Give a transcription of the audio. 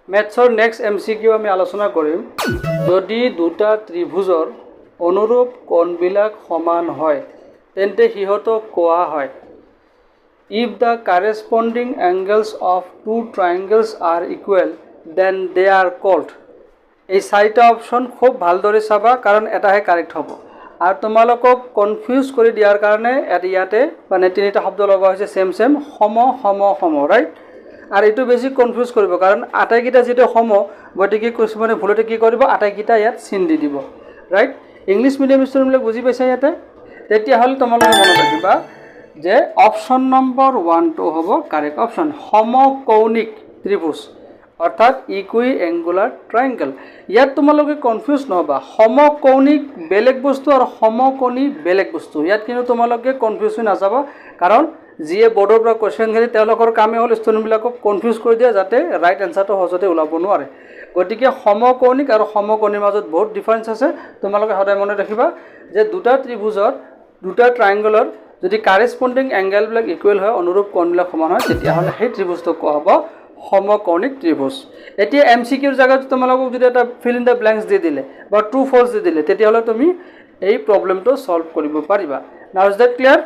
মেথছৰ next MCQ আমি আলোচনা কৰিম যদি দুটা ত্ৰিভুজৰ অনুৰূপ কোণবিলাক সমান হয় তেন্তে সিহঁতক কোৱা হয় if the corresponding angles of two triangles are equal then they are called এই চাৰিটা অপশন খুব ভালদৰে চাবা কাৰণ এটাহে কাৰেক্ট হ'ব আৰু তোমালোকক কনফিউজ কৰি দিয়াৰ কাৰণে ইয়াতে মানে তিনিটা শব্দ লগা হৈছে সেম সম সম ৰাইট আৰ এটো বেশি কনফিউজ কৰিব কাৰণ আটাইকিটা যেটো সম গতিকে কিছুমানে ভুলতে কি কৰিব আটাইকিটা ইয়াত চিন দি দিব ৰাইট ইংলিশ মিডিয়াম ষ্টুডেন্টবিলাক বুজি পাইছা ইয়াতে তেতিয়া হল তোমালোকে মনত ৰাখিবা যে অপশন নম্বৰ 1 টো হ'ব কাৰেক্ট অপশন সমকৌণিক ত্ৰিভুজ অর্থাৎ ইকুইএঙ্গুলার ট্রায়াঙ্গল ইয়াত তোমালোকে কনফিউজ নহবা সমকৌণিক বেলেগ বস্তু আর সমকোণী বেলেগ বস্তু ইয়াত কিন্তু তোমালোকে কনফিউজ হৈ নাযাবা কাৰণ যিয়ে বোৰ্ডৰ পৰা কোৱেশ্চন কৰি তেওঁলোকৰ কামে হল ষ্টুডেন্টবিলাকক কনফিউজ কৰি দিয়া যাতে ৰাইট আনসাৰটো সহজতে ওলাব নোৱাৰে গতিকে সমকৌণিক আৰু সমকোণীৰ মাজত বহুত ডিফাৰেন্স আছে তোমালোকে সদায় মনত ৰাখিবা যে দুটা ত্ৰিভুজৰ দুটা ট্ৰায়াঙ্গলৰ যদি কাৰেসপন্ডিং এঙ্গেলবিলাক ইকুৱেল হয় অনুৰূপ কোণবিলাক সমান হয় তেতিয়া হলে সেই ত্ৰিভুজটো কোৱা হ'ব সমকৌণিক ত্ৰিভুজ এতিয়া MCQৰ জায়গাত তোমালোকক যদি এটা ফিল ইন দ্য ব্ল্যাঙ্কস দি দিলে বা ট্ৰু ফলছ দি দিলে তেতিয়া হলে তুমি এই প্ৰবলেমটো সলভ কৰিব পাৰিবা নাও ইজ দ্যাট ক্লিয়াৰ